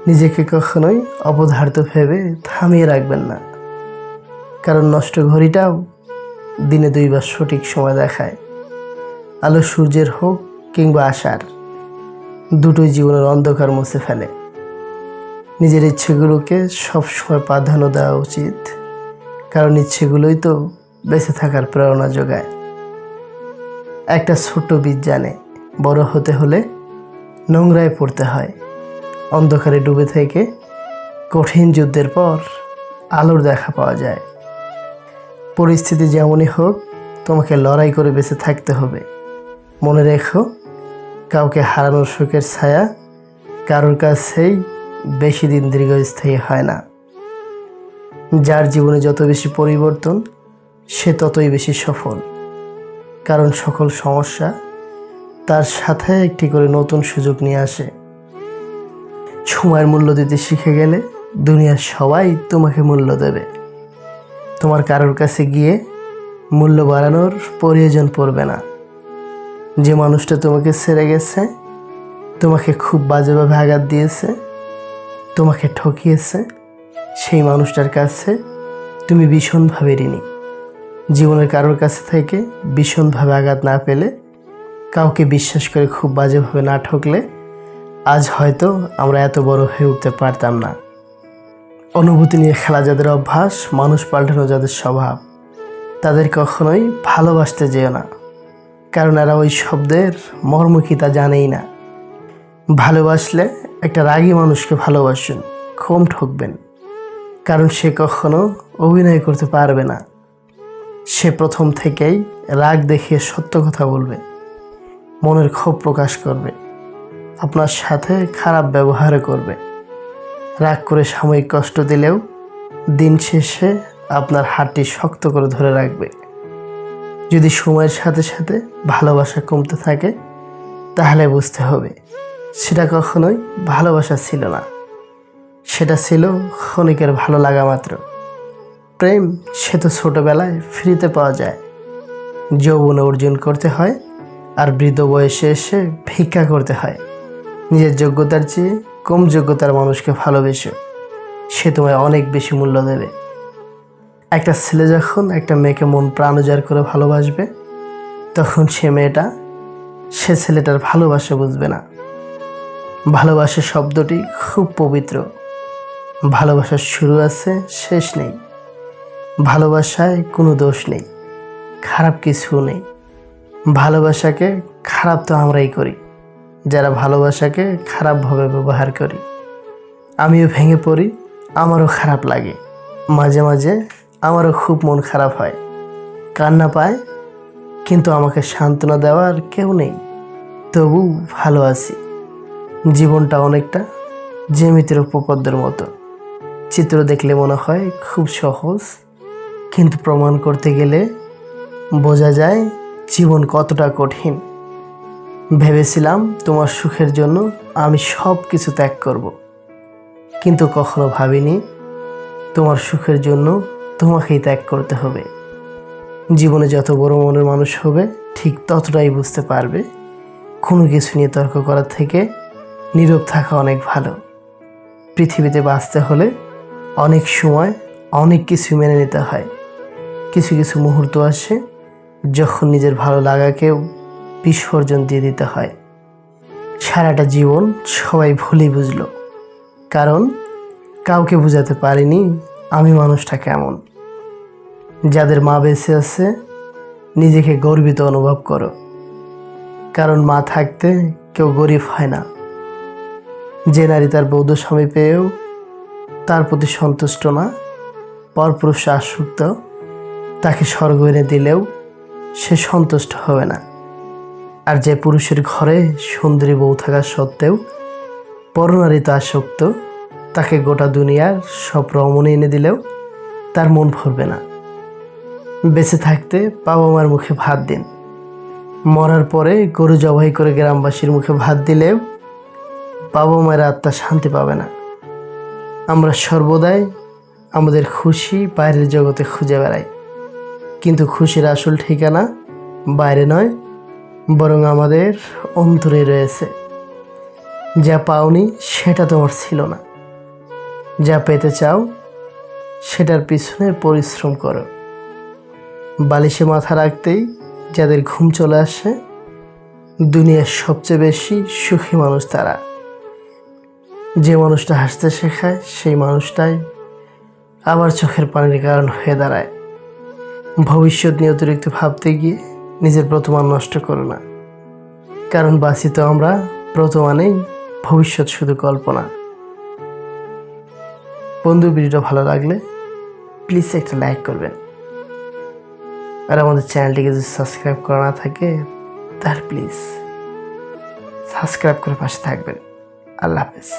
নিজেকে কখনোই অপদার্থ ভেবে থামিয়ে রাখবেন না, কারণ নষ্ট ঘড়িটাও দিনে 2বার সঠিক সময় দেখায়। আলো সূর্যের হোক কিংবা আশার, দুটোই জীবনের অন্ধকার মুছে ফেলে। নিজের ইচ্ছেগুলোকে সবসময় প্রাধান্য দেওয়া উচিত, কারণ ইচ্ছেগুলোই তো বেঁচে থাকার প্রেরণা যোগায়। একটা ছোট্ট বীজ জানে বড় হতে হলে নোংরায় পড়তে হয়। অন্ধকারে ডুবে থেকে কঠিন যুদ্ধের পর আলোর দেখা পাওয়া যায়। পরিস্থিতি যেমনই হোক, তোমাকে লড়াই করে বেঁচে থাকতে হবে। মনে রেখো, কাউকে হারানোর সুখের ছায়া কারোর কাছেই বেশি দিন দীর্ঘস্থায়ী হয় না। যার জীবনে যত বেশি পরিবর্তন, সে ততই বেশি সফল, কারণ সকল সমস্যা তার সাথে একটি করে নতুন সুযোগ নিয়ে আসে। সময়ের মূল্য দিতে শিখে গেলে দুনিয়ার সবাই তোমাকে মূল্য দেবে। তোমার কারোর কাছে গিয়ে মূল্য বাড়ানোর প্রয়োজন পড়বে না। যে মানুষটা তোমাকে ছেড়ে গেছে, তোমাকে খুব বাজেভাবে আঘাত দিয়েছে, তোমাকে ঠকিয়েছে, সেই মানুষটার কাছে তুমি ভীষণভাবে ঋণী। জীবনের কারোর কাছে থেকে ভীষণভাবে আঘাত না পেলে, কাউকে বিশ্বাস করে খুব বাজেভাবে না ঠকলে, আজ হয়তো আমরা এত বড় হয়ে উঠতে পারতাম না। অনুভূতি নিয়ে খেলা যাদের অভ্যাস, মানুষ পাল্টানো যাদের স্বভাব, তাদের কখনোই ভালোবাসতে যেও না, কারণ এরা ওই শব্দের মর্ম কি তা জানেই না। ভালোবাসলে একটা রাগী মানুষকে ভালোবাসুন, কম ঠকবেন, কারণ সে কখনো অভিনয় করতে পারবে না। সে প্রথম থেকেই রাগ দেখিয়ে সত্য কথা বলবে, মনের ক্ষোভ প্রকাশ করবে, আপনার সাথে খারাপ ব্যবহার করবে। রাগ করে সাময়িক কষ্ট দিলেও দিন শেষে আপনার হাতটি শক্ত করে ধরে রাখবে। যদি সময়ের সাথে সাথে ভালোবাসা কমতে থাকে, তাহলে বুঝতে হবে সেটা কখনোই ভালোবাসা ছিল না, সেটা ছিল ক্ষণিকের ভালো লাগা মাত্র। প্রেম সে তো ছোটোবেলায় ফ্রিতে পাওয়া যায়, যৌবনে অর্জন করতে হয়, আর বৃদ্ধ বয়সে এসে ভিক্ষা করতে হয়। নিজের যোগ্যতার চেয়ে কম যোগ্যতার মানুষকে ভালোবেসো, সে তোমায় অনেক বেশি মূল্য দেবে। একটা ছেলে যখন একটা মেয়েকে মন প্রাণ উজাড় করে ভালোবাসবে, তখন সে ছেলেটার ভালোবাসা বুঝবে না। ভালোবাসা শব্দটি খুব পবিত্র। ভালোবাসার শুরু আছে, শেষ নেই। ভালোবাসায় কোনো দোষ নেই, খারাপ কিছু নেই। ভালোবাসাকে খারাপ তো আমরাই করি, যারা ভালোবাসাকে খারাপভাবে ব্যবহার করি। আমিও ভেঙে পড়ি, আমারও খারাপ লাগে, মাঝে মাঝে আমারও খুব মন খারাপ হয়, কান্না পায়, কিন্তু আমাকে সান্ত্বনা দেওয়ার কেউ নেই। তবু ভালো আছি। জীবনটা অনেকটা জ্যামিতির উপপাদ্যের মতো। চিত্র দেখলে মনে হয় খুব সহজ, কিন্তু প্রমাণ করতে গেলে বোঝা যায় জীবন কতটা কঠিন। ভেবেছিলাম তোমার সুখের জন্য আমি সব কিছু ত্যাগ করব, কিন্তু কখনো ভাবিনি তোমার সুখের জন্য তোমাকেই ত্যাগ করতে হবে। জীবনে যত বড় মনের মানুষ হবে, ঠিক ততটাই বুঝতে পারবে কোনো কিছু নিয়ে তর্ক করার থেকে নীরব থাকা অনেক ভালো। পৃথিবীতে বাঁচতে হলে অনেক সময় অনেক কিছু মেনে নিতে হয়। কিছু কিছু মুহূর্ত আসে যখন নিজের ভালো লাগাকেও বিসর্জন দিয়ে দিতে হয়। সারাটা জীবন সবাই ভুলই বুঝলো, কারণ কাউকে বোঝাতে পারিনি আমি মানুষটা কেমন। যাদের মা বেঁচে আছে, নিজেকে গর্বিত অনুভব করো, কারণ মা থাকতে কেউ গরিব হয় না। যে নারী তার বৌদ্ধ স্বামী পেয়েও তার প্রতি সন্তুষ্ট না, পরপুরুষে আসক্ত, তাকে স্বর্গ এনে দিলেও সে সন্তুষ্ট হবে না। আর যে পুরুষের ঘরে সুন্দরী বউ থাকা সত্ত্বেও পরনারীতে আসক্ত, তাকে গোটা দুনিয়ার সব রমণী এনে দিলেও তার মন ভরবে না। বেঁচে থাকতে বাবা মার মুখে ভাত দিন, মরার পরে গরু জবাই করে গ্রামবাসীর মুখে ভাত দিলেও বাবা মায়ের আত্মা শান্তি পাবে না। আমরা সর্বদাই আমাদের খুশি বাইরের জগতে খুঁজে বেড়াই, কিন্তু খুশির আসল ঠিকানা বাইরে নয়, বরং আমাদের অন্তরে রয়েছে। যা পাওনি সেটা তোমার ছিল না, যা পেতে চাও সেটার পিছনে পরিশ্রম করো। বালিশে মাথা রাখতেই যাদের ঘুম চলে আসে, দুনিয়ার সবচেয়ে বেশি সুখী মানুষ তারা। যে মানুষটা হাসতে শেখায় সেই মানুষটাই আবার চোখের পানির কারণ হয়ে দাঁড়ায়। ভবিষ্যৎ নিয়ে অতিরিক্ত ভাবতে গিয়ে নিজের বর্তমান নষ্ট করো না, কারণ বাঁচি তো আমরা বর্তমানেই, ভবিষ্যৎ শুধু কল্পনা। বন্ধু, ভিডিওটা ভালো লাগলে প্লিজ একটা লাইক করবেন, আর আমাদের চ্যানেলটিকে যদি সাবস্ক্রাইব করা না থাকে তাহলে প্লিজ সাবস্ক্রাইব করে পাশে থাকবেন। আল্লাহ হাফেজ।